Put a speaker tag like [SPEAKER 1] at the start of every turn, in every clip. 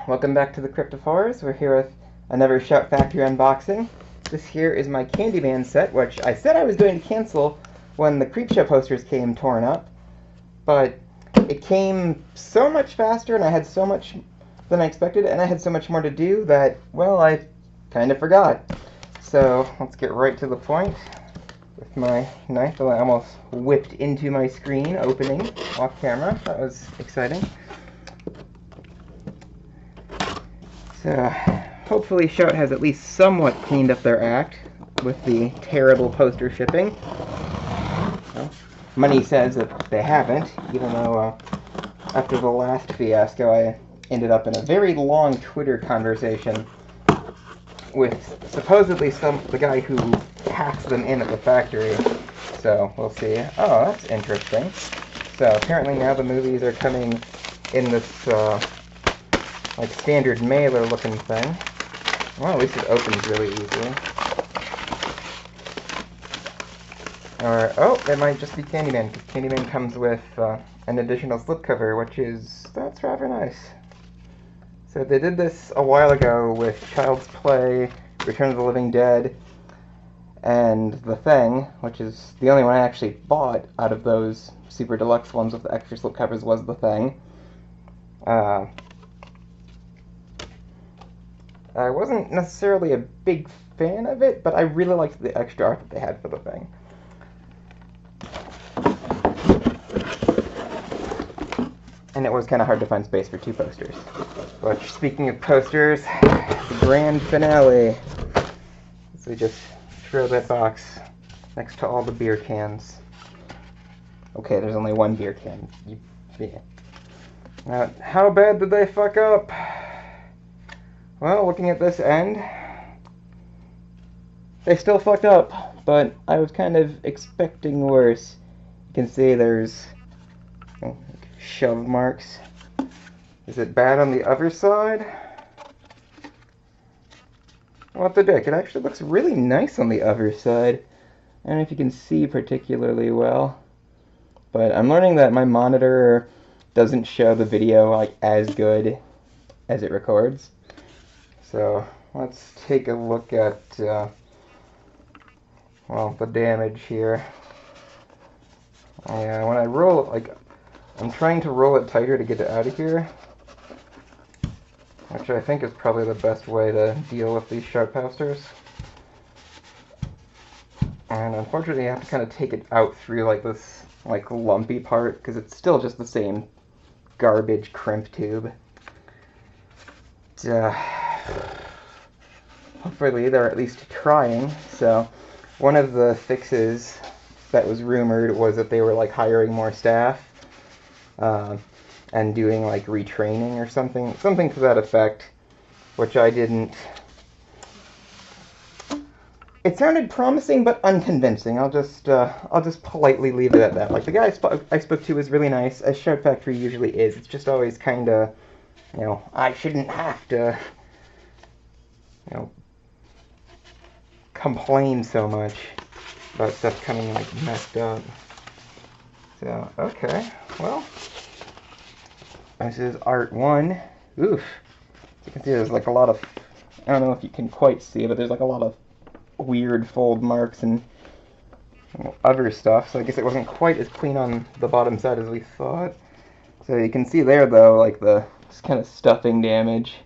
[SPEAKER 1] Welcome back to the Crypt of Horrors. We're here with another Shout Factory unboxing. This here is my Candyman set, which I said I was going to cancel when the Creepshow posters came torn up, but it came so much faster and I had so much than I expected, and I had so much more to do that, well, I kind of forgot. So let's get right to the point with my knife that I almost whipped into my screen opening off camera. That was exciting. So, hopefully Shout has at least somewhat cleaned up their act with the terrible poster shipping. Well, money says that they haven't, even though after the last fiasco I ended up in a very long Twitter conversation with supposedly the guy who packs them in at the factory. So, we'll see. Oh, that's interesting. So, apparently now the movies are coming in this like standard mailer looking thing. Well, at least it opens really easily. Or, oh, it might just be Candyman, because Candyman comes with an additional slipcover, that's rather nice. So they did this a while ago with Child's Play, Return of the Living Dead, and The Thing, which is the only one I actually bought out of those super deluxe ones with the extra slipcovers was The Thing. I wasn't necessarily a big fan of it, but I really liked the extra art that they had for The Thing. And it was kind of hard to find space for two posters. Which, speaking of posters, the grand finale. So we just throw that box next to all the beer cans. Okay, there's only one beer can. Now, how bad did they fuck up? Well, looking at this end, they still fucked up, but I was kind of expecting worse. You can see there's shove marks. Is it bad on the other side? What the dick? It actually looks really nice on the other side. I don't know if you can see particularly well, but I'm learning that my monitor doesn't show the video like as good as it records. So let's take a look at, well, the damage here. And when I roll it, like, I'm trying to roll it tighter to get it out of here, which I think is probably the best way to deal with these sharp posters. And unfortunately, you have to kind of take it out through like this, like, lumpy part, because it's still just the same garbage crimp tube. Hopefully they're at least trying. So one of the fixes that was rumored was that they were like hiring more staff and doing like retraining or something to that effect, which I didn't. It sounded promising but unconvincing. I'll just politely leave it at that. Like, the guy I spoke to was really nice, as Shout Factory usually is. It's just always kind of, you know, I shouldn't have to, you know, complain so much about stuff coming like messed up. So, okay, well, this is art 1. Oof. As you can see, there's like a lot of, I don't know if you can quite see, but there's like a lot of weird fold marks and other stuff, so I guess it wasn't quite as clean on the bottom side as we thought. So you can see there, though, like the just kind of stuffing damage.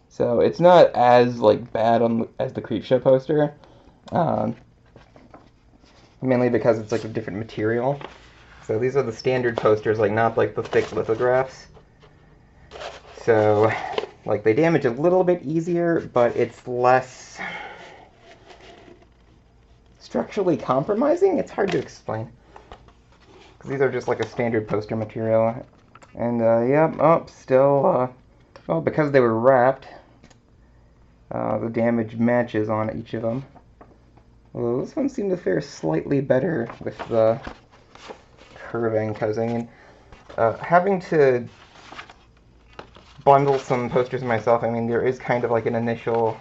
[SPEAKER 1] So it's not as like bad as the Creepshow poster, mainly because it's like a different material. So these are the standard posters, like not like the thick lithographs. So like they damage a little bit easier, but it's less structurally compromising. It's hard to explain, because these are just like a standard poster material. And yeah, oh, still, well, because they were wrapped, the damage matches on each of them. Well, this one seemed to fare slightly better with the curving, because I mean, having to bundle some posters myself, I mean, there is kind of like an initial,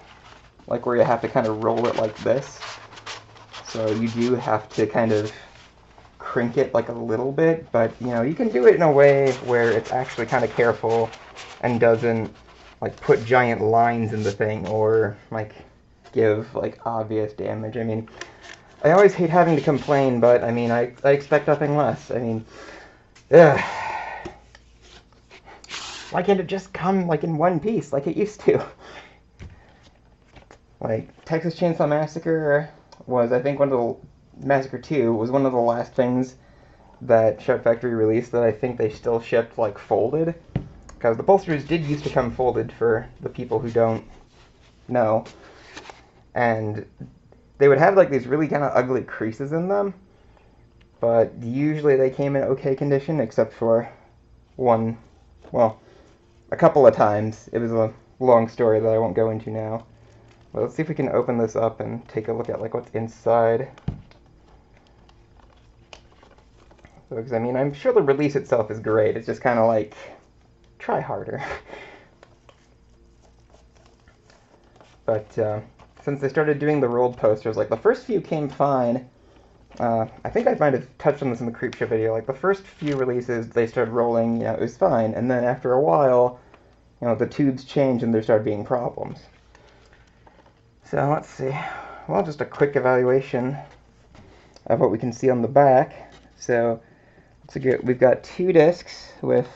[SPEAKER 1] like where you have to kind of roll it like this. So you do have to kind of crink it like a little bit, but you know, you can do it in a way where it's actually kind of careful and doesn't like put giant lines in the thing or like give like obvious damage. I mean, I always hate having to complain, but I mean, I expect nothing less. I mean, ugh. Why can't it just come like in one piece like it used to? Like Texas Chainsaw Massacre was, I think, Massacre 2 was one of the last things that Shout Factory released that I think they still shipped like folded, because the bolsters did used to come folded for the people who don't know, and they would have like these really kind of ugly creases in them, but usually they came in okay condition except for one, well, a couple of times. It was a long story that I won't go into now. Well, let's see if we can open this up and take a look at like what's inside. Because I mean, I'm sure the release itself is great. It's just kind of like, try harder. But since they started doing the rolled posters, like the first few came fine. I think I might have touched on this in the Creepshow video. Like the first few releases, they started rolling, you know, it was fine. And then after a while, you know, the tubes changed and there started being problems. So let's see. Well, just a quick evaluation of what we can see on the back. So we've got 2 discs with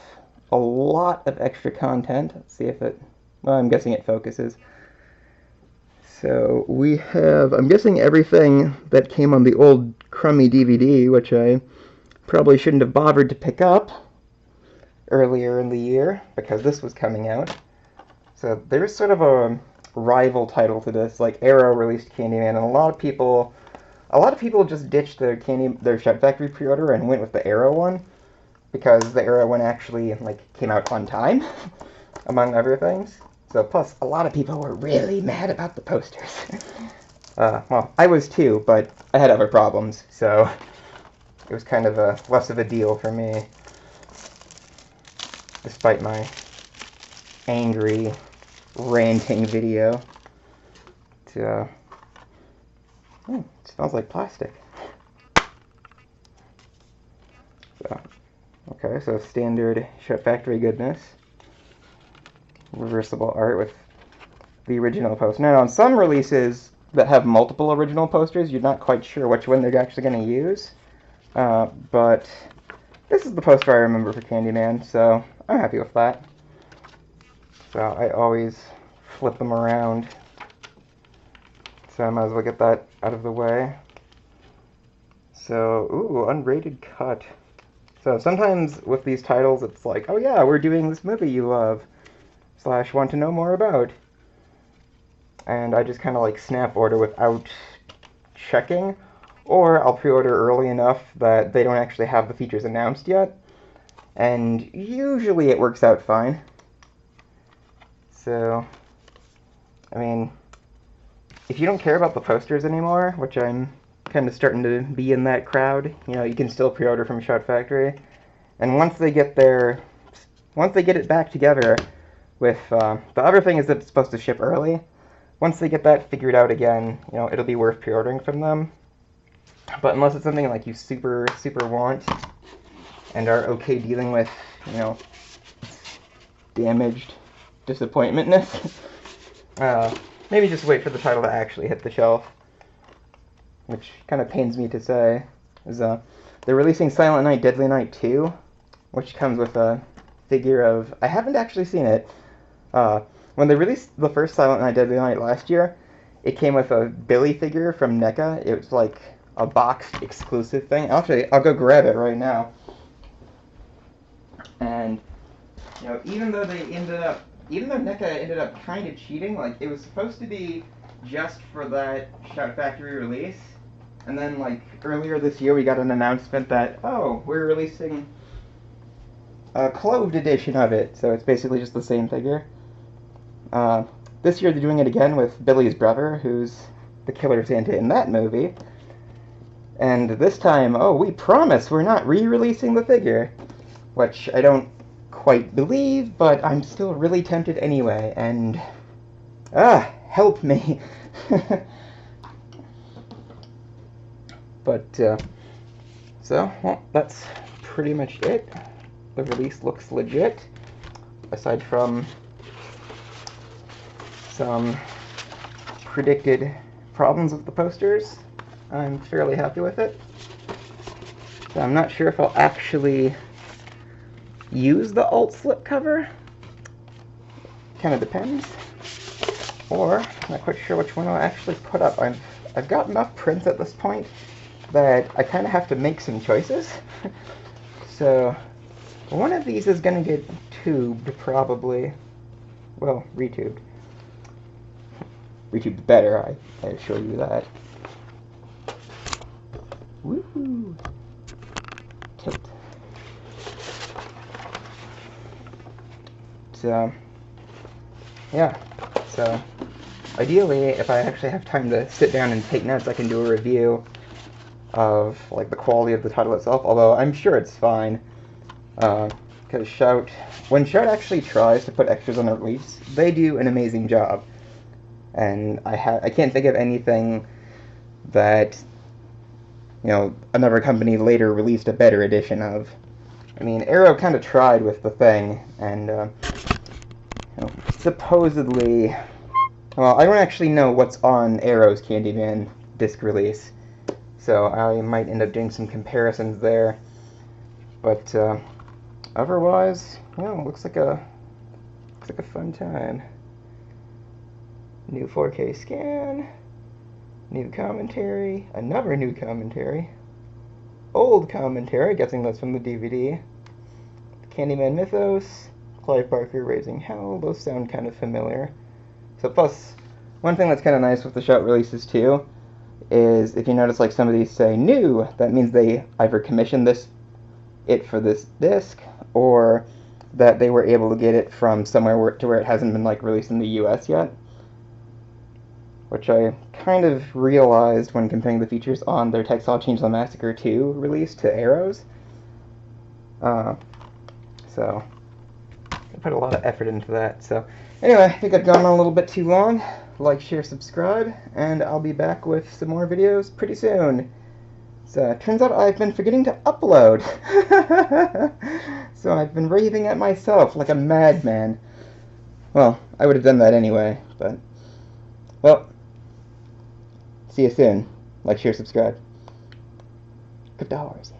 [SPEAKER 1] a lot of extra content. Let's see if it, well, I'm guessing it focuses. So we have, I'm guessing, everything that came on the old crummy DVD, which I probably shouldn't have bothered to pick up earlier in the year because this was coming out. So there's sort of a rival title to this. Like Arrow released Candyman, and a lot of people just ditched their Shout Factory pre-order and went with the Arrow one because the Arrow one actually like came out on time, among other things. So plus a lot of people were really mad about the posters. Well, I was too, but I had other problems, so it was kind of less of a deal for me, despite my angry ranting video. It smells like plastic. So, okay, so standard Shout Factory goodness. Reversible art with the original poster. Now, on some releases that have multiple original posters, you're not quite sure which one they're actually going to use. But this is the poster I remember for Candyman, so I'm happy with that. So I always flip them around. So I might as well get that out of the way. So, ooh, unrated cut. So sometimes with these titles, it's like, oh yeah, we're doing this movie you love, / want to know more about. And I just kind of like snap order without checking, or I'll pre-order early enough that they don't actually have the features announced yet. And usually it works out fine. So, I mean, if you don't care about the posters anymore, which I'm kind of starting to be in that crowd, you know, you can still pre-order from Shout Factory. And once they get it back together with, the other thing is that it's supposed to ship early. Once they get that figured out again, you know, it'll be worth pre-ordering from them. But unless it's something like you super, super want and are okay dealing with, you know, damaged disappointmentness, maybe just wait for the title to actually hit the shelf. Which kind of pains me to say. They're releasing Silent Night, Deadly Night 2, which comes with a figure of, I haven't actually seen it. When they released the first Silent Night, Deadly Night last year, it came with a Billy figure from NECA. It was like a boxed exclusive thing. Actually, I'll go grab it right now. And, you know, even though NECA ended up kind of cheating, like, it was supposed to be just for that Shout Factory release, and then, like, earlier this year we got an announcement that, oh, we're releasing a clothed edition of it, so it's basically just the same figure. This year they're doing it again with Billy's brother, who's the Killer Santa in that movie, and this time, oh, we promise we're not re-releasing the figure, which I don't quite believe, but I'm still really tempted anyway, and help me. But So, well, that's pretty much it. The release looks legit, aside from some predicted problems with the posters. I'm fairly happy with it. So I'm not sure if I'll actually use the alt slipcover. Kind of depends. Or I'm not quite sure which one I'll actually put up. I've got enough prints at this point that I kind of have to make some choices. So one of these is going to get tubed, probably. Well, retubed. Retubed better, I assure you that. Woohoo! Tilt. So, yeah. So, ideally, if I actually have time to sit down and take notes, I can do a review of like the quality of the title itself. Although I'm sure it's fine, because Shout, when Shout actually tries to put extras on a release, they do an amazing job. And I can't think of anything that, you know, another company later released a better edition of. I mean, Arrow kind of tried with the thing, and you know, supposedly, well, I don't actually know what's on Arrow's Candyman disc release, so I might end up doing some comparisons there. But otherwise, you know, looks like a fun time. New 4K scan, new commentary, another new commentary, old commentary, guessing that's from the DVD, Candyman Mythos, Clive Barker Raising Hell, those sound kind of familiar. So plus, one thing that's kind of nice with the Shout releases too, is if you notice like some of these say new, that means they either commissioned it for this disc, or that they were able to get it from somewhere where it hasn't been like released in the US yet. Which I kind of realized when comparing the features on their Textile Changeling Massacre 2 release to Arrow's. So, I put a lot of effort into that. So, anyway, I think I've gone on a little bit too long. Like, share, subscribe, and I'll be back with some more videos pretty soon. So, it turns out I've been forgetting to upload. So, I've been raving at myself like a madman. Well, I would have done that anyway, but, well, see you soon. Like, share, subscribe. $5.